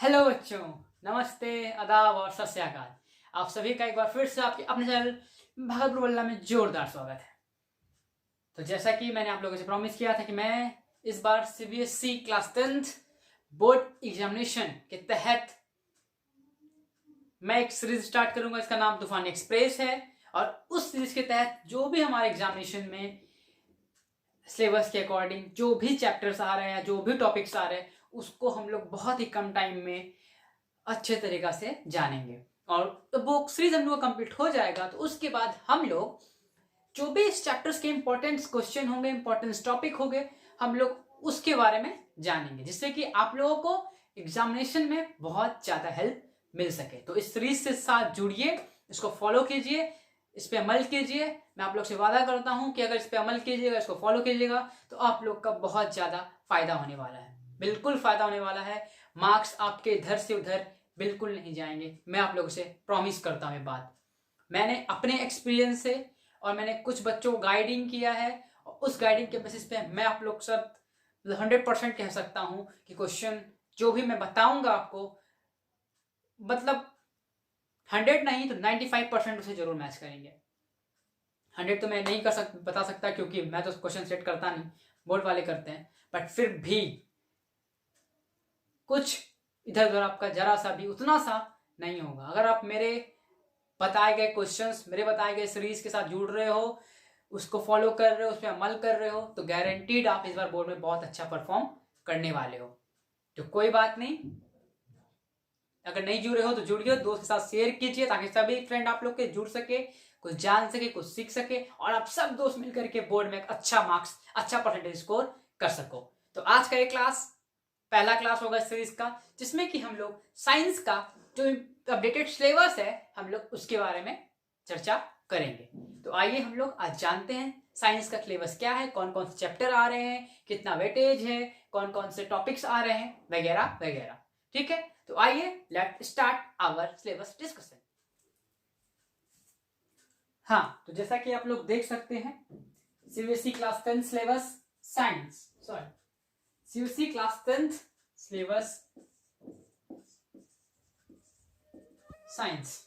Hello बच्चों, नमस्ते, आदाब और सत श्री अकाल। आप सभी का एक बार फिर से आपके अपने चैनल भागलपुर बल्ला में जोरदार स्वागत है। तो जैसा कि मैंने आप लोगों से प्रॉमिस किया था कि मैं इस बार CBSE class 10th board examination के तहत मैं एक सीरीज स्टार्ट करूंगा। इसका नाम तूफान एक्सप्रेस है और उस सीरीज के तहत जो भी हमारे एग्जामिनेशन में सिलेबस के अकॉर्डिंग जो भी चैप्टर्स आ रहे हैं, जो भी टॉपिक्स आ रहे हैं, उसको हम लोग बहुत ही कम टाइम में अच्छे तरीका से जानेंगे। और तो वो सीरीज हम लोग कंप्लीट हो जाएगा तो उसके बाद हम लोग जो भी इस चैप्टर्स के इंपॉर्टेंट क्वेश्चन होंगे, इंपॉर्टेंट टॉपिक होंगे, हम लोग उसके बारे में जानेंगे, जिससे कि आप लोगों को एग्जामिनेशन में बहुत ज्यादा हेल्प मिल सके। तो इस सीरीज से साथ जुड़िए, इसको फॉलो कीजिए, इस पे अमल कीजिए। मैं आप लोग से वादा करता हूं कि अगर इस पे अमल कीजिएगा, इसको फॉलो कीजिएगा, तो आप लोग का बहुत ज्यादा फायदा होने वाला है, बिल्कुल फायदा होने वाला है। मार्क्स आपके इधर से उधर बिल्कुल नहीं जाएंगे, मैं आप लोगों से प्रॉमिस करता हूं। ये बात मैंने अपने एक्सपीरियंस से और मैंने कुछ बच्चों को गाइडिंग किया है, और उस गाइडिंग के बेसिस पे मैं आप लोग सब 100% कह सकता हूं कि क्वेश्चन जो भी मैं बताऊंगा आपको, मतलब 100 नहीं तो 95% उसे जरूर मैच करेंगे। 100 तो मैं नहीं बता सकता, क्योंकि मैं तो क्वेश्चन सेट करता नहीं, बोर्ड वाले करते हैं। बट फिर भी कुछ इधर उधर आपका जरा सा भी उतना सा नहीं होगा। अगर आप मेरे बताए गए क्वेश्चंस, मेरे बताए गए सीरीज के साथ जुड़ रहे हो, उसको फॉलो कर रहे हो, उस पर अमल कर रहे हो, तो गारंटीड आप इस बार बोर्ड में बहुत अच्छा परफॉर्म करने वाले हो। तो कोई बात नहीं, अगर नहीं जुड़े हो तो जुड़िए, दोस्त के साथ शेयर कीजिए, ताकि सभी फ्रेंड आप लोग के जुड़ सके, कुछ जान सके, कुछ सीख सके, और आप सब दोस्त मिलकर के बोर्ड में अच्छा मार्क्स, अच्छा परसेंटेज स्कोर कर सको। तो आज का ये क्लास पहला क्लास होगा इस सीरीज का, जिसमें कि हम लोग साइंस का जो अपडेटेड सिलेबस है, हम लोग उसके बारे में चर्चा करेंगे। तो आइए हम लोग आज जानते हैं साइंस का सिलेबस क्या है, कौन कौन से चैप्टर आ रहे हैं, कितना वेटेज है, कौन कौन से टॉपिक्स आ रहे हैं, वगैरह वगैरह। ठीक है, तो आइए let start our syllabus discussion. हाँ, तो जैसा कि आप लोग देख सकते हैं, CBSE class 10 syllabus science, sorry, CBSE class 10 syllabus science.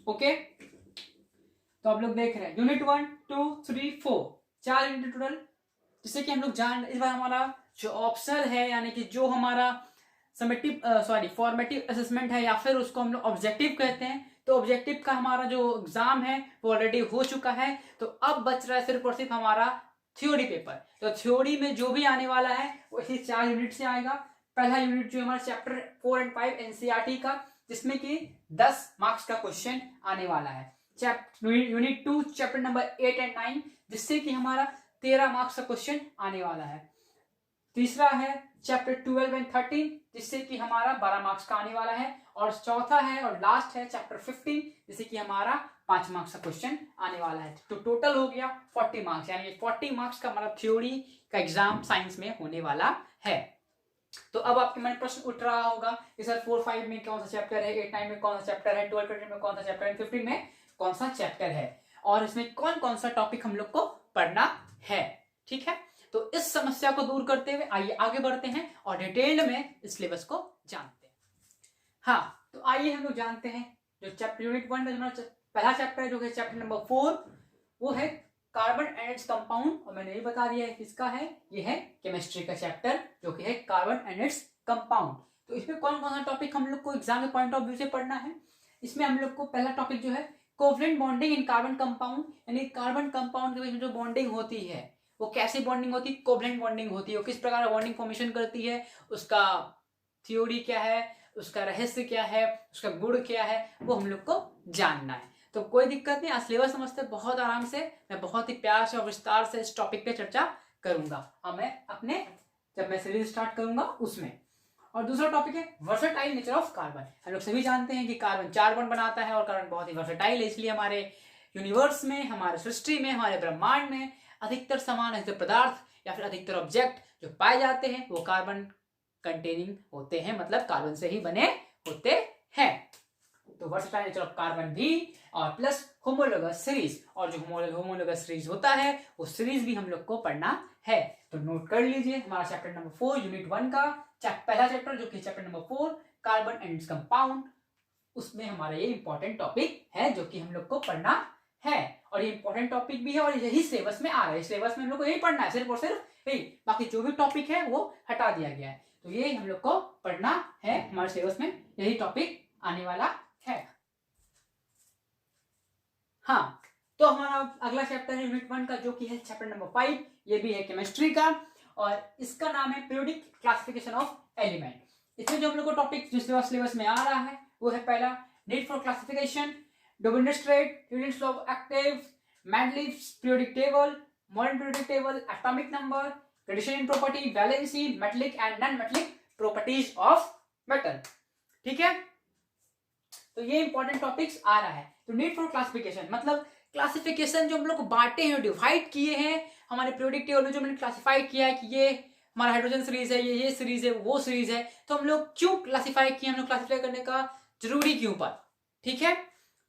Okay, तो आप लोग देख रहे हैं यूनिट 1 2 3 4, 4 यूनिट टोटल, जिससे कि हम लोग जान, इस बार हमारा जो ऑप्शनल है, यानी कि जो हमारा समेटिव फॉर्मेटिव असेसमेंट है, या फिर उसको हम लोग ऑब्जेक्टिव कहते हैं, तो ऑब्जेक्टिव का हमारा जो एग्जाम है वो ऑलरेडी हो चुका है। तो अब बच रहा है सिर्फ और सिर्फ हमारा थ्योरी पेपर। तो थ्योरी में जो भी आने वाला है वो इसी 4 यूनिट से आएगा। पहला यूनिट जो हमारा चैप्टर 4 एंड 5 एनसीईआरटी का, जिसमें कि 10 मार्क्स का क्वेश्चन आने वाला है। यूनिट 2 चैप्टर नंबर 8 एंड 9, जिससे कि हमारा 13 मार्क्स का क्वेश्चन आने वाला है। तीसरा है चैप्टर 12 एंड 13, जिससे कि हमारा 12 मार्क्स का आने वाला है। और चौथा है और लास्ट है चैप्टर 15, जिससे कि हमारा 5 मार्क्स का क्वेश्चन आने वाला है। तो टोटल हो गया 40 मार्क्स, यानी 40 मार्क्स का हमारा थ्योरी का एग्जाम साइंस में होने वाला है। तो अब आपके मन प्रश्न उठ रहा होगा कि सर 4-5 में कौन सा चैप्टर है, 8-9 में कौन सा चैप्टर है, 12-13 में कौन सा चैप्टर है, 15 में कौन सा चैप्टर है, और इसमें कौन कौन सा टॉपिक हम लोग को पढ़ना है। ठीक है, तो इस समस्या को दूर करते हुए आइए आगे बढ़ते हैं और डिटेल में इस सिलेबस को जानते हैं। हाँ, तो आइए हम लोग जानते हैं जो चैप्टर यूनिट 1 में पहला चैप्टर है, जो है चैप्टर नंबर 4, वो है कार्बन एंड इट्स कंपाउंड। और मैंने ये बता दिया है किसका है, ये है केमिस्ट्री का चैप्टर, जो कि है कार्बन एंड इट्स कंपाउंड। तो इसमें कौन कौन सा टॉपिक हम लोग को एग्जाम के पॉइंट ऑफ व्यू से पढ़ना है। इसमें हम लोग को पहला टॉपिक जो है covalent bonding in carbon compound, यानी कार्बन कंपाउंड के बीच में जो बॉन्डिंग होती है वो कैसी बॉन्डिंग होती है, कोवलेंट बॉन्डिंग होती है, वो किस प्रकार बॉन्डिंग फॉर्मेशन करती है, उसका थ्योरी क्या है, उसका रहस्य क्या है, उसका गुण क्या है, वो हम लोग को जानना है। तो कोई दिक्कत नहीं, आज सिलेबस समझते बहुत आराम से, मैं बहुत ही प्यार से और विस्तार से इस टॉपिक पे चर्चा करूंगा, और मैं अपने जब मैं सीरीज स्टार्ट करूंगा उसमें। और दूसरा टॉपिक है वर्सेटाइल नेचर ऑफ कार्बन। हम लोग सभी जानते हैं कि कार्बन 4 बॉन्ड बनाता है, और कार्बन बहुत ही वर्सेटाइल है, इसलिए हमारे यूनिवर्स में, हमारे सृष्टि में, हमारे ब्रह्मांड में अधिकतर सामान, अधिकतर पदार्थ या फिर अधिकतर ऑब्जेक्ट जो पाए जाते हैं वो कार्बन कंटेनिंग होते हैं, मतलब कार्बन से ही बने होते हैं। तो वर्सेटाइल नेचर ऑफ कार्बन भी, और प्लस होमोलोगस सीरीज, और जो होमोलोगस सीरीज होता है वो सीरीज भी हम लोग को पढ़ना है। तो नोट कर लीजिए हमारा चैप्टर नंबर 4 यूनिट 1 का पहला चैप्टर, जो कि chapter number 4 carbon and its compound, उसमें हमारा ये इंपॉर्टेंट टॉपिक है जो कि हम लोग को पढ़ना है, और ये इंपॉर्टेंट टॉपिक भी है और यही सिलेबस में आ रहा है। सिलेबस में हम लोग को यही पढ़ना है, सिर्फ और सिर्फ यही, बाकी जो भी टॉपिक है वो हटा दिया गया है। तो ये हम लोग को पढ़ना है, हमारे सिलेबस में यही टॉपिक आने वाला है। हाँ, तो हमारा अगला चैप्टर है यूनिट 1 का, जो कि है चैप्टर नंबर 5। ये भी है केमिस्ट्री का, और इसका नाम है पीरियोडिक क्लासिफिकेशन ऑफ एलिमेंट। इसमें जो हम लोग को टॉपिक जो सिलेबस में आ रहा है वो है पहला need for classification, Dobereiner's triad, units of active, Mendeleev's periodic table, modern periodic table, atomic number, conditioning property, valency, metallic and non metallic properties of metal. ठीक है, तो ये इंपॉर्टेंट टॉपिक्स आ रहा है। तो नीड फॉर क्लासिफिकेशन मतलब क्लासिफिकेशन, जो हम लोग बांटे हैं, डिवाइड किए हैं हमारे पीरियोडिक टेबल में, जो मैंने क्लासिफाई किया है कि ये हमारा हाइड्रोजन सीरीज है, ये सीरीज है, वो सीरीज है, तो हम लोग क्यों क्लासिफाई किए, हम लोग क्लासिफाई करने का जरूरी क्यों पर। ठीक है,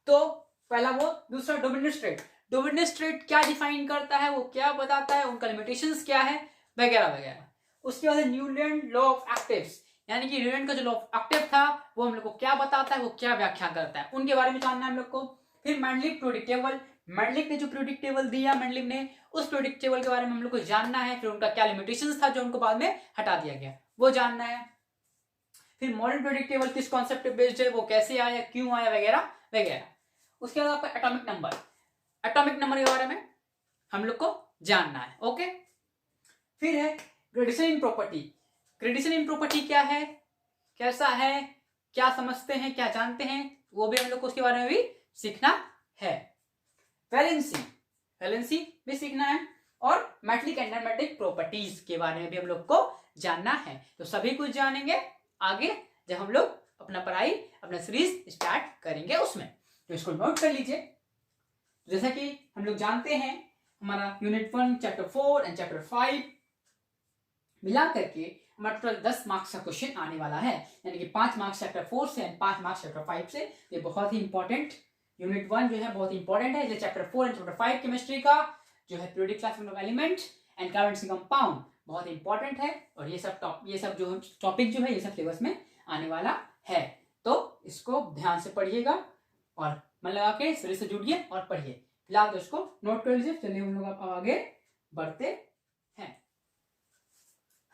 तो पहला वो। दूसरा डोमिनेस्ट्रेट, डोमिनेस्ट्रेट क्या डिफाइन करता है, वो क्या बताता है, उनका लिमिटेशंस क्या है, वगैरह वगैरह। उसके बाद न्यूलैंड लॉ ऑफ एक्टिव्स, यानी कि न्यूलैंड का जो लॉ ऑफ एक्टिव था वो हम लोग को क्या बताता है, वो क्या व्याख्या करता है, उनके बारे में जानना है हम लोग को। फिर मेंडलीव पीरियोडिक टेबल, मेंडलीव ने जो पीरियोडिक टेबल दिया, मेंडलीव ने उस पीरियोडिक टेबल के बारे में हम लोग को जानना है। फिर उनका क्या लिमिटेशंस था जो उनको बाद में हटा दिया गया, वो जानना है। फिर मॉडर्न पीरियोडिक टेबल किस कॉन्सेप्ट पे बेस्ड है, वो कैसे आया, क्यों आया, वगैरह वगैरह। उसके बाद आपका एटॉमिक नंबर, एटॉमिक नंबर के बारे में हम लोग को जानना है। ओके, फिर है gradation in property, gradation in property क्या है, कैसा है, क्या समझते हैं, क्या जानते हैं, वो भी हम लोग को उसके बारे में भी सीखना है। वैलेंसी, वैलेंसी भी सीखना है, और metallic and non metallic properties के बारे में भी हम लोग को जानना है। तो सभी कुछ जानेंगे आगे जब हम लोग अपना पढ़ाई, अपना सीरीज स्टार्ट करेंगे उसमें। तो इसको नोट कर लीजिए। जैसा कि हम लोग जानते हैं हमारा यूनिट 1 चैप्टर 4 एंड चैप्टर 5 मिला करके हमारा टोटल 10 मार्क्स का क्वेश्चन आने वाला है, यानी कि 5 मार्क्स चैप्टर 4 से एंड 5 मार्क्स चैप्टर 5 से। ये बहुत ही इंपॉर्टेंट यूनिट 1 जो है बहुत ही इंपॉर्टेंट है, इसलिए चैप्टर 4 एंड चैप्टर 5 केमिस्ट्री का जो है periodic classification of element and carbon compound बहुत इंपॉर्टेंट है। और ये सब जो टॉपिक जो है ये सब सिलेबस में आने वाला है, तो इसको ध्यान से पढ़िएगा और मन लगा के सीरीज से जुड़िए और पढ़िए। फिलहाल तो इसको नोट कर लीजिए। चलिए हम लोग आगे बढ़ते हैं।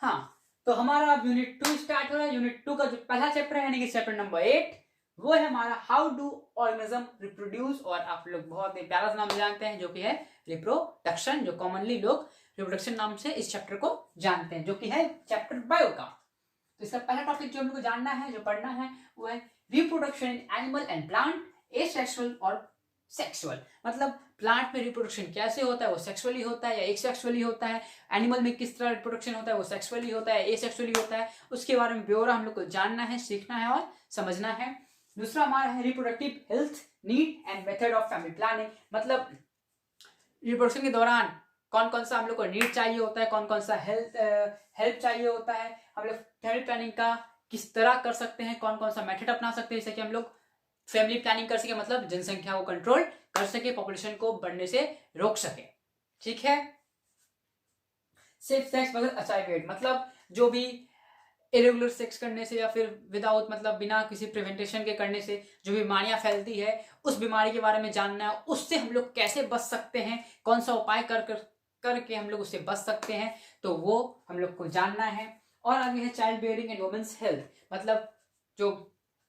हाँ, तो हमारा अब यूनिट 2 स्टार्ट हो रहा है। यूनिट 2 का जो पहला चैप्टर है यानी कि चैप्टर नंबर 8, वो है हमारा हाउ डू ऑर्गेनिज्म रिप्रोड्यूस, और आप लोग बहुत ही प्यारा सा नाम जानते हैं जो कि है रिप्रोडक्शन, जो कॉमनली लोग रिप्रोडक्शन नाम से इस चैप्टर को जानते हैं, जो कि है चैप्टर बायो का। तो इसका पहला टॉपिक जो हम लोग को जानना है, जो पढ़ना है, वो है reproduction in animal and plant, asexual और सेक्सुअल। मतलब प्लांट में रिप्रोडक्शन कैसे होता है, वो सेक्सुअली होता है या एसेक्सुअली होता है, एनिमल में किस तरह रिप्रोडक्शन होता है, वो सेक्सुअली होता है, एसेक्सुअली होता है, उसके बारे में ब्यौरा हम लोग को जानना है, सीखना है और समझना है। दूसरा हमारा है reproductive health need and method of family planning, मतलब रिप्रोडक्शन के दौरान कौन कौन सा हम लोग को नीड चाहिए होता है, कौन कौन सा हेल्प चाहिए होता है, हम लोग फैमिली प्लानिंग का किस तरह कर सकते हैं, कौन कौन सा मेथड अपना सकते हैं जिससे कि हम लोग फैमिली प्लानिंग कर सके, मतलब जनसंख्या को कंट्रोल कर सके, पॉपुलेशन को बढ़ने से रोक सके। ठीक है, सेफ सेक्स वगैरह अचाइवेड, मतलब जो भी इरेगुलर सेक्स करने से या फिर विदाउट मतलब बिना किसी प्रिवेंटेशन के करने से जो बीमारियां फैलती है, उस बीमारी के बारे में जानना है, उससे हम लोग कैसे बच सकते हैं, कौन सा उपाय करके हम लोग उससे बच सकते हैं, तो वो हम लोग को जानना है। और आगे है child bearing and women's health, मतलब जो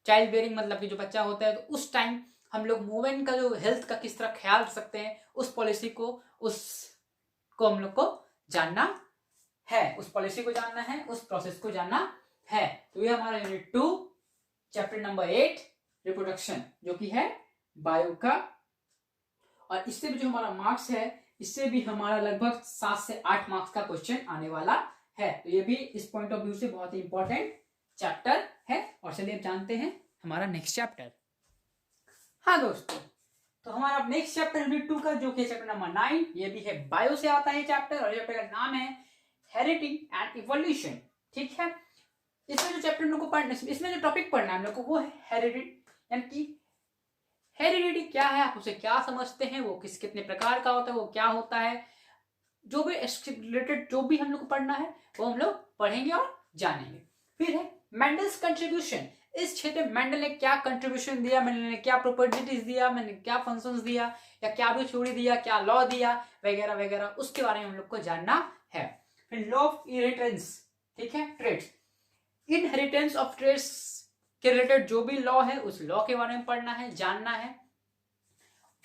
चाइल्ड बेयरिंग मतलब कि जो बच्चा होता है तो उस टाइम हम लोग वुमेन का जो हेल्थ का किस तरह ख्याल रख सकते हैं, उस पॉलिसी को उसको हम लोग को जानना है, उस पॉलिसी को जानना है, उस प्रोसेस को जानना है। तो ये हमारा यूनिट 2 चैप्टर नंबर 8 रिप्रोडक्शन जो कि है बायो का, और इससे भी जो हमारा मार्क्स है, इससे भी हमारा लगभग 7 से 8 मार्क्स का क्वेश्चन आने वाला है। तो ये भी इस पॉइंट ऑफ व्यू से बहुत ही इंपॉर्टेंट चैप्टर है। और चलिए अब जानते हैं हमारा नेक्स्ट चैप्टर। हाँ दोस्तों, तो हमारा नेक्स्ट चैप्टर यूनिट 2 का जो कि चैप्टर नंबर 9, ये भी है बायो से आता है चैप्टर, और चैप्टर का नाम है हेरिडिटी एंड इवोल्यूशन। ठीक है, इसमें जो चैप्टर हम लोग को पढ़ना, इसमें जो टॉपिक पढ़ना है हम लोग को वो है हेरिडिटी, यानी कि हेरिडिटी क्या है, आप उसे क्या समझते हैं, वो कितने प्रकार का होता है, वो क्या होता है, जो भी रिलेटेड जो भी हम लोग को पढ़ना है वो हम लोग पढ़ेंगे और जानेंगे। फिर है मेंडल्स कंट्रीब्यूशन, इस क्षेत्र में मेंडल ने क्या कंट्रीब्यूशन दिया, मेंडल ने क्या प्रॉपर्टीज दिया, मैंने क्या फंक्शंस दिया, या क्या भी थ्योरी दिया, क्या लॉ दिया, वगैरह वगैरह, उसके बारे में हम लोग को जानना है। फिर लॉ ऑफ इनहेरिटेंस, ठीक है, ट्रेड्स, इनहेरिटेंस ऑफ ट्रेड्स के रिलेटेड जो भी लॉ है उस लॉ के बारे में पढ़ना है, जानना है।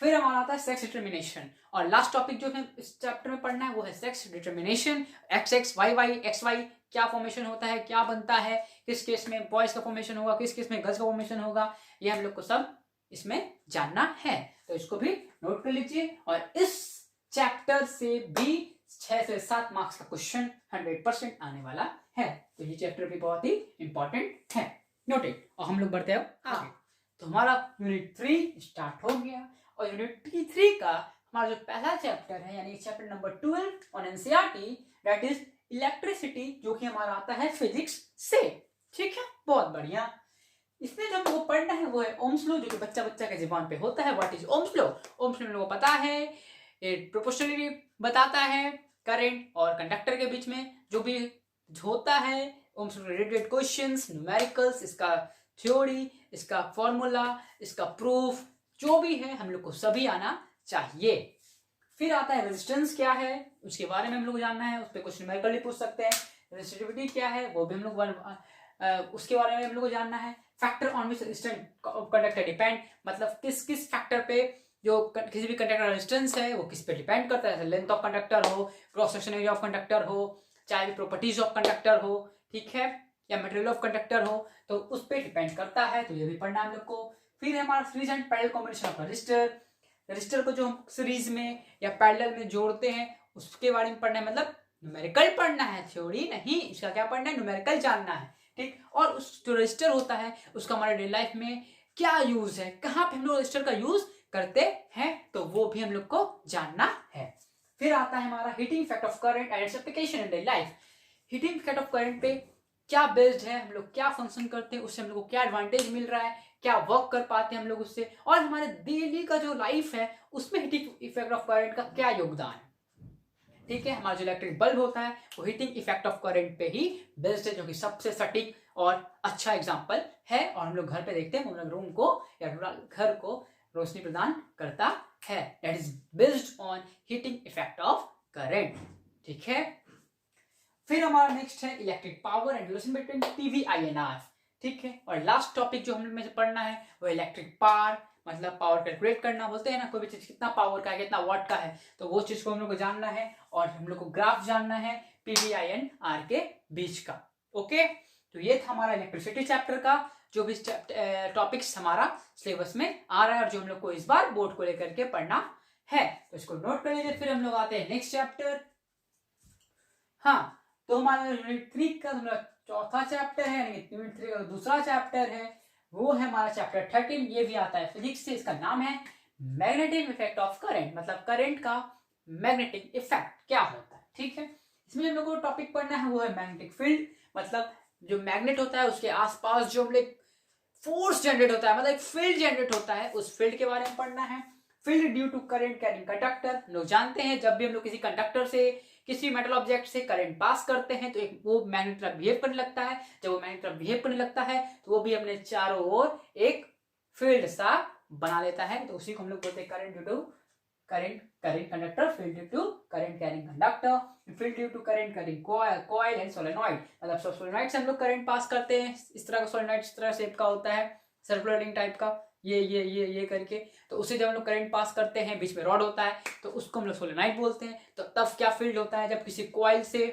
फिर हमारा आता है सेक्स डिटर्मिनेशन, और लास्ट टॉपिक जो है इस चैप्टर में पढ़ना है वो है sex determination, X X Y Y X Y क्या फॉर्मेशन होता है, क्या बनता है, किस केस में बॉयज का फॉर्मेशन होगा, किस केस में गर्ल्स का फॉर्मेशन होगा, ये हम लोग को सब इसमें जानना है। तो इसको भी नोट कर लीजिए, और इस चैप्टर से भी 6 से 7 मार्क्स का क्वेश्चन 100% आने वाला है। तो ये चैप्टर भी बहुत ही इंपॉर्टेंट है, नोटेड। और हम लोग बढ़ते हैं आगे। तो हमारा यूनिट 3 स्टार्ट हो गया, और यूनिट 3 का हमारा जो पहला चैप्टर है यानी chapter number 12 on NCERT, that is electricity, जो कि हमारा आता है फिजिक्स से। ठीक है, बहुत बढ़िया। इसमें जो हमको पढ़ना है वो है ओम्स लॉ, जो कि बच्चा के जुबान पे होता है। What is Ohm's law? Ohm's law हम लोगों को पता है, ये प्रोपोर्शनली बताता है करंट और कंडक्टर के बीच में जो भी होता है। Ohm's law related questions, numericals, इसका थ्योरी, इसका फॉर्मूला, इसका प्रूफ, जो भी है हम लोग को सभी आना चाहिए। फिर आता है रेजिस्टेंस क्या है, उसके बारे में हम लोग जानना है, उस पर कुछ न्यूमेरिकल भी पूछ सकते हैं। रेजिस्टिविटी क्या है वो भी हम लोग उसके बारे में हम लोग को जानना है। Factor on which resistance conductor depend, मतलब किस किस फैक्टर पे जो किसी भी कंडक्टर रेजिस्टेंस है वो किस पे डिपेंड करता है। लेंथ ऑफ कंडक्टर हो, cross section area of conductor हो, चाहे भी प्रॉपर्टीज ऑफ कंडक्टर हो, ठीक है, या मटेरियल ऑफ कंडक्टर हो, तो उस पर डिपेंड करता है। तो ये भी पढ़ना हम लोग को। फिर हमारा series and parallel combination of register, register को जो हम सीरीज में या पैरेलल में जोड़ते हैं उसके बारे में पढ़ना है, मतलब न्यूमेरिकल पढ़ना है, थ्योरी नहीं। इसका क्या पढ़ना है? न्यूमेरिकल जानना है, ठीक। और उस जो रजिस्टर होता है उसका हमारे डेली लाइफ में क्या यूज है, कहाँ पे हम लोग रजिस्टर का यूज करते हैं, तो वो भी हम लोग को जानना है। फिर आता है हमारा heating effect of current and its application in daily life. Heating effect of current पे क्या बेस्ड है, हम लोग क्या फंक्शन करते हैं, उससे हम लोग को क्या एडवांटेज मिल रहा है, क्या वर्क कर पाते हैं हम लोग उससे, और हमारे डेली का जो लाइफ है उसमें हीटिंग इफेक्ट ऑफ करंट का क्या योगदान है। ठीक है, हमारा जो इलेक्ट्रिक बल्ब होता है वो हीटिंग इफेक्ट ऑफ करंट पे ही बेस्ड है, जो कि सबसे सटीक और अच्छा एग्जांपल है। और हम लोग घर पे देखते हैं, हम लोग रूम को या घर को रोशनी प्रदान करता है, that is based on heating effect of current. ठीक है, फिर हमारा नेक्स्ट है electric power and relation between P V I and R. ठीक है, और लास्ट टॉपिक जो हम लोग में से पढ़ना है वो इलेक्ट्रिक पावर, मतलब पावर कैलकुलेट करना। बोलते हैं ना कोई भी चीज कितना पावर का है, कितना वाट का है, तो वो चीज को हम लोग को जानना है। और हम लोग को ग्राफ जानना है पीवी आई एंड आर के बीच का। ओके, तो ये था हमारा इलेक्ट्रिसिटी चैप्टर का जो भी टॉपिक्स हमारा सिलेबस में आ रहा है और जो हम लोग को इस बार बोर्ड को लेकर के पढ़ना है, तो इसको नोट कर लीजिए। फिर हम लोग आते हैं नेक्स्ट चैप्टर। हाँ, तो हमारा यूनिट 3 का हमारा चौथा चैप्टर है, यूनिट 3 का दूसरा चैप्टर है वो है हमारा चैप्टर 13। ये भी आता है फिजिक्स से, इसका नाम है मैग्नेटिक इफेक्ट ऑफ करंट, मतलब करंट का मैग्नेटिक इफेक्ट क्या होता है। ठीक है, इसमें हम लोग को टॉपिक पढ़ना है वो है मैग्नेटिक फील्ड, मतलब जो मैग्नेट होता है उसके आसपास जो हम लोग फोर्स जनरेट होता है, मतलब एक फील्ड जनरेट होता है, उस फील्ड के बारे में पढ़ना है। Field due to current carrying conductor, लोग जानते हैं जब भी हम लोग किसी कंडक्टर से किसी मेटल ऑब्जेक्ट से करंट पास करते हैं तो एक वो मैग्नेट तरफ बिहेव करने लगता है। जब वो मैग्नेट तरफ बिहेव करने लगता है तो वो भी अपने चारों ओर एक फील्ड सा बना लेता है, तो उसी को हम लोग बोलते हैं current due to current carrying conductor, field due to current carrying conductor, field due to current carrying coil and solenoid. मतलब सब सोलेनॉइड से हम लोग करंट पास करते हैं, इस तरह का सोलेनॉइड इस तरह शेप का होता है, सर्कुलर रिंग टाइप का, ये करके, तो उसे जब हम लोग करंट पास करते हैं बीच में रॉड होता है तो उसको हम लोग सोलेनॉइड बोलते हैं। तो तब क्या फील्ड होता है, जब किसी कॉइल से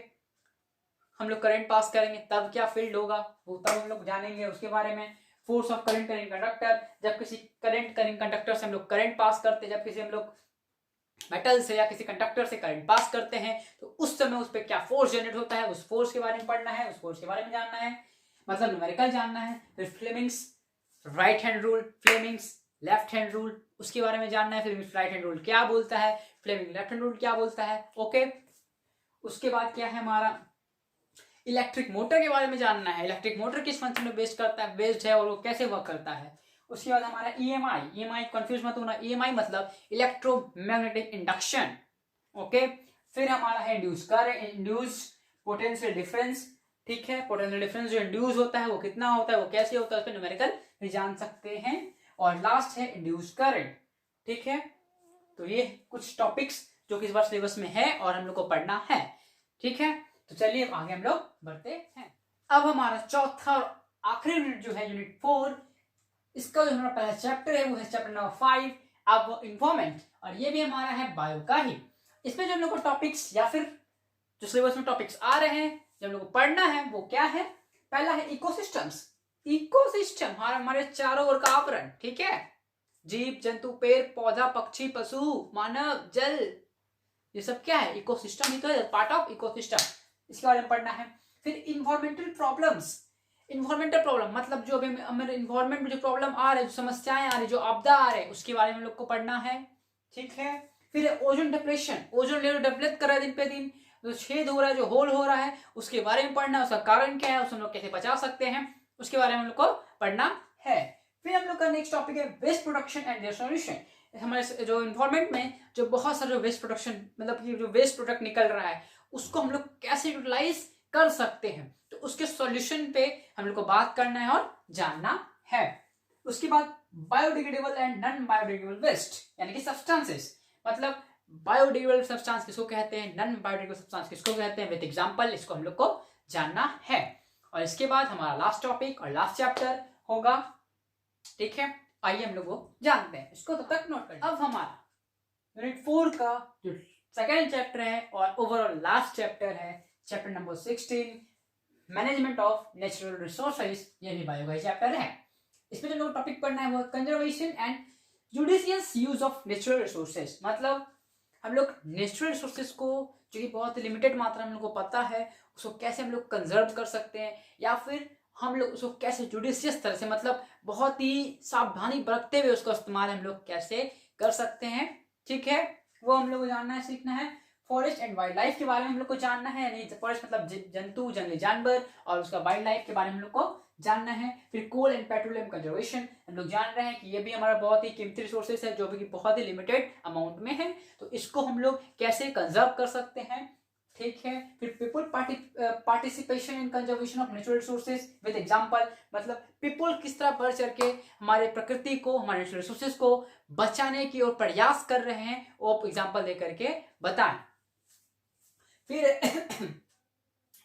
हम लोग करंट पास करेंगे तब क्या फील्ड होगा वो तब हम लोग जानेंगे उसके बारे में। Force of current carrying conductor, जब किसी करंट कैरिंग कंडक्टर से हम लोग करंट पास करते हैं, जब किसी हम लोग मेटल से या किसी कंडक्टर से करंट पास करते हैं तो उस समय उस पर क्या फोर्स जनरेट होता है, उस फोर्स के बारे में पढ़ना है, उस फोर्स के बारे में जानना है, मतलब न्यूमेरिकल जानना है। फिर Fleming's right hand rule, Fleming's left hand rule, उसके बारे में जानना है। फ्लेमिंग्स राइट हैंड रूल क्या बोलता है, फ्लेमिंग लेफ्ट हैंड रूल क्या बोलता है। ओके, उसके बाद क्या है हमारा इलेक्ट्रिक मोटर के बारे में जानना है, इलेक्ट्रिक मोटर किस फंक्शन में बेस्ड है और वो कैसे वर्क करता है। उसके बाद हमारा ईएमआई कंफ्यूज मत होना, ईएमआई मतलब इलेक्ट्रोमैग्नेटिक इंडक्शन। ओके, फिर हमारा है इंड्यूस पोटेंशियल डिफरेंस, ठीक है। पोटेंशियल डिफरेंस जो इंड्यूस होता है वो कितना होता है, वो कैसे होता है, उस पर न्यूमेरिकल भी जान सकते हैं। और लास्ट है इंड्यूस करंट। ठीक है, तो ये कुछ टॉपिक्स जो कि इस बार सिलेबस में है और हम लोग को पढ़ना है। ठीक है, तो चलिए अब आगे हम लोग बढ़ते हैं। अब हमारा चौथा और आखिरी यूनिट जो है यूनिट 4, इसका जो हमारा पहला चैप्टर है वो है चैप्टर नंबर 5, अब इन्वायरमेंट, और ये भी हमारा है बायो का ही। इसमें जो हम लोग को टॉपिक्स या फिर जो सिलेबस में टॉपिक्स आ रहे हैं जो हम लोग को पढ़ना है वो क्या है, पहला है इकोसिस्टम्स। इकोसिस्टम हमारे चारों ओर का आवरण। ठीक है, जीव जंतु, पेड़ पौधा, पक्षी, पशु, मानव, जल, ये सब क्या है, इकोसिस्टम ही तो है, पार्ट ऑफ इकोसिस्टम। इसके बारे में पढ़ना है। फिर इन्वायरमेंटल प्रॉब्लम्स। इन्वायरमेंटल प्रॉब्लम मतलब जो अभी हमारे इन्वायरमेंट में जो प्रॉब्लम आ रहे हैं, जो समस्याएं आ रही, जो आपदा आ रहे हैं, उसके बारे में हम लोग को पढ़ना है। ठीक है, फिर ozone depression, ozone layer develop कर रहा है दिन पे दिन, जो छेद हो रहा है, जो होल हो रहा है, उसके बारे में पढ़ना है, उसका कारण क्या है, उसे हम लोग कैसे बचा सकते हैं, उसके बारे में हम लोग को पढ़ना है। फिर हम लोग का नेक्स्ट टॉपिक है waste production and their solution. हमारे जो इन्वायरमेंट में जो बहुत सारे वेस्ट प्रोडक्शन मतलब कि जो वेस्ट प्रोडक्ट निकल रहा है उसको हम लोग कैसे यूटिलाइज कर सकते हैं, तो उसके सॉल्यूशन पे हम लोग को बात करना है और जानना है। उसके बाद biodegradable and non biodegradable waste यानी कि सब्सटेंसेस, मतलब बायोडिग्रेडेबल सब्सटेंस किसको कहते हैं, नॉन बायोडिग्रेडेबल सब्सटेंस किसको कहते हैं, विद एग्जांपल इसको हम लोग को जानना है। और इसके बाद हमारा लास्ट टॉपिक और लास्ट चैप्टर होगा। ठीक है, आइए हम लोग वो जानते हैं, इसको तब तक नोट करें। अब हमारा यूनिट 4 का जो सेकेंड चैप्टर है और ओवरऑल लास्ट चैप्टर है chapter number 16, management of natural resources, ये भी बायो का ही चैप्टर है। इसमें जो लोग टॉपिक पढ़ना है वो conservation and judicious use of natural resources, मतलब हम लोग नेचुरल रिसोर्सेज को जो कि बहुत लिमिटेड मात्रा में हम लोग को पता है उसको कैसे हम लोग कंजर्व कर सकते हैं, या फिर हम लोग उसको कैसे जुडिशियस तरह से मतलब बहुत ही सावधानी बरतते हुए उसका इस्तेमाल हम लोग कैसे कर सकते हैं। ठीक है, वो हम लोग को जानना है, सीखना है। फॉरेस्ट एंड वाइल्ड लाइफ के बारे में हम लोग को जानना है, यानी फॉरेस्ट मतलब जंतु, जंगली जानवर, और उसका वाइल्ड लाइफ के बारे में हम लोग को जानना है। फिर कोल एंड पेट्रोलियम कंजर्वेशन, हम लोग जान रहे हैं कि ये भी हमारा बहुत ही कीमती रिसोर्सेज है जो भी बहुत ही लिमिटेड अमाउंट में है, तो इसको हम लोग कैसे कंजर्व कर सकते हैं। ठीक है, फिर people participation in conservation of natural resources with example, मतलब पीपल किस तरह बढ़ चढ़ के हमारे प्रकृति को, हमारे नेचुरल रिसोर्सेज को बचाने की ओर प्रयास कर रहे हैं, वो एग्जांपल दे करके बताएं। फिर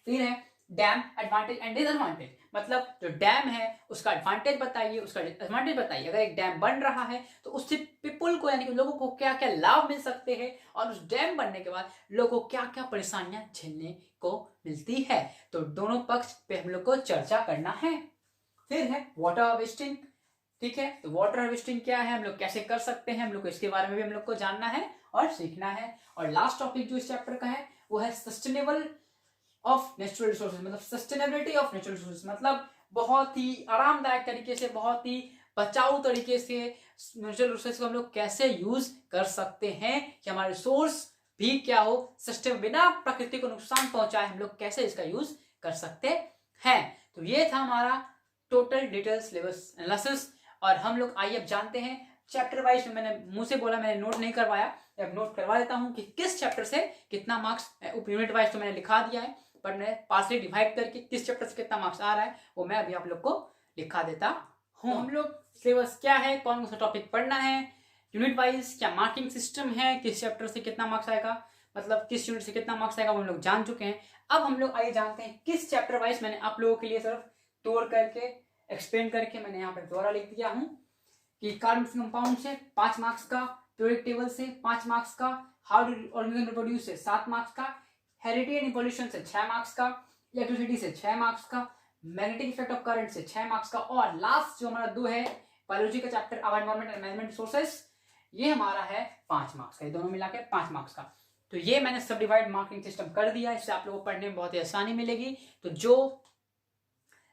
है डैम एडवांटेज एंड डिसएडवांटेज, मतलब जो डैम है उसका एडवांटेज बताइए, उसका डिसएडवांटेज बताइए। अगर एक डैम बन रहा है तो उससे पीपल को यानी कि लोगों को क्या क्या लाभ मिल सकते हैं, और उस डैम बनने के बाद लोगों को क्या क्या परेशानियां झेलने को मिलती है, तो दोनों पक्ष पे हम लोग को चर्चा करना है। फिर है वाटर हार्वेस्टिंग। ठीक है, तो वाटर हार्वेस्टिंग क्या है, हम लोग कैसे कर सकते हैं, हम लोग को इसके बारे में भी हम लोग को जानना है और सीखना है। और लास्ट टॉपिक जो इस चैप्टर का है वो है सस्टेनेबल ऑफ नेचुरल रिसोर्सेज, मतलब सस्टेनेबिलिटी ऑफ नेचुरल रिसोर्सेज, मतलब बहुत ही आरामदायक तरीके से, बहुत ही बचाऊ तरीके से नेचुरल रिसोर्सेज को हम लोग कैसे यूज कर सकते हैं कि हमारे रिसोर्स भी क्या हो, सस्टेन, बिना प्रकृति को नुकसान पहुंचाए हम लोग कैसे इसका यूज कर सकते हैं। तो ये था हमारा टोटल डिटेल सिलेबस एनालिसिस, और हम लोग आइए अब जानते हैं चैप्टर वाइज में। मैंने मुंह से बोला, मैंने नोट नहीं करवाया, अब नोट करवा देता हूं कि किस चैप्टर से कितना मार्क्स, यूनिट वाइज तो मैंने लिखा दिया है, पर मैं पार्टली डिवाइड करके किस चैप्टर से कितना मार्क्स आ रहा है वो मैं अभी आप लोग को लिखा देता हूँ। हम लोग सिलेबस क्या है, कौन सा टॉपिक पढ़ना है, यूनिट वाइज क्या मार्किंग सिस्टम है, किस चैप्टर से कितना मार्क्स आएगा, मतलब किस यूनिट से कितना मार्क्स आएगा वो हम लोग जान चुके हैं। अब हम लोग आइए जानते हैं किस चैप्टर वाइज मैंने आप लोगों के लिए सिर्फ तोड़ करके एक्सप्लेन करके मैंने यहाँ पर द्वारा लिख दिया हूँ कि कार्बन कंपाउंड से 5 मार्क्स का, पीरियोडिक टेबल से 5 मार्क्स का, हाउ डू ऑर्गेनिज्म रिप्रोड्यूस से 7 मार्क्स का, हेरिडिटी एंड इवोल्यूशन से 6 मार्क्स का, इलेक्ट्रिसिटी से 6 मार्क्स का, मैग्नेटिक इफेक्ट ऑफ करंट से 6 मार्क्स का, और लास्ट जो हमारा 2 है बायोलॉजी का chapter environment and management resources, ये हमारा है 5 मार्क्स का, ये दोनों मिलाकर 5 मार्क्स का। तो ये मैंने सब डिवाइड मार्किंग सिस्टम कर दिया, इससे आप लोगों को पढ़ने में बहुत ही आसानी मिलेगी। तो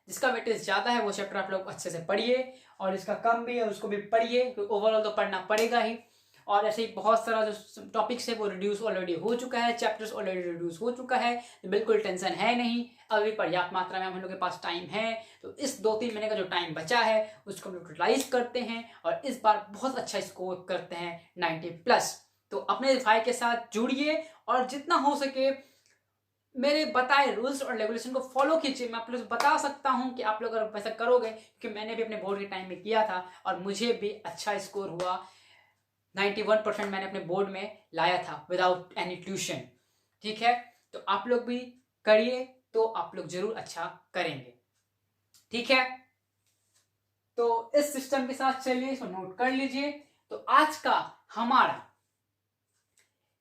जिसका वेटेज ज्यादा है वो चैप्टर आप लोग अच्छे से पढ़िए, और इसका कम भी है उसको भी पढ़िए, क्योंकि ओवरऑल तो पढ़ना पड़ेगा ही। और ऐसे ही बहुत सारा जो टॉपिक्स है वो रिड्यूस ऑलरेडी हो चुका है, चैप्टर्स ऑलरेडी रिड्यूस हो चुका है, तो बिल्कुल टेंशन है नहीं, अभी पर्याप्त मात्रा में हम लोग के पास टाइम है। तो इस 2-3 महीने का जो टाइम बचा है उसको हम लोग यूटिलाइज करते हैं और इस बार बहुत अच्छा स्कोर करते हैं 90+। तो अपने भाई के साथ जुड़िए और जितना हो सके मेरे बताए रूल्स और रेगुलेशन को फॉलो कीजिए। मैं आप लोग को बता सकता हूं कि आप लोग अगर वैसा करोगे, क्योंकि मैंने भी अपने बोर्ड के टाइम में किया था और मुझे भी अच्छा स्कोर हुआ। 91% मैंने अपने बोर्ड में लाया था विदाउट एनी ट्यूशन। ठीक है, तो आप लोग भी करिए तो आप लोग जरूर अच्छा करेंगे। ठीक है, तो इस सिस्टम के साथ चलिए, इसको नोट कर लीजिए। तो आज का हमारा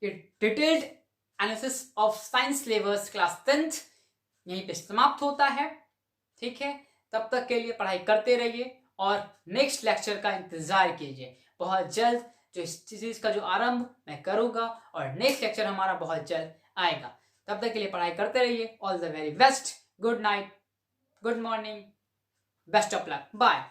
ये detailed analysis of science syllabus class 10th यहीं पे समाप्त होता है। ठीक है, तब तक के लिए पढ़ाई करते रहिए और नेक्स्ट लेक्चर का इंतजार कीजिए। बहुत जल्द जो इस चीज का जो आरंभ मैं करूंगा और नेक्स्ट लेक्चर हमारा बहुत जल्द आएगा। तब तक के लिए पढ़ाई करते रहिए। All the very best, good night, good morning, best of luck, bye.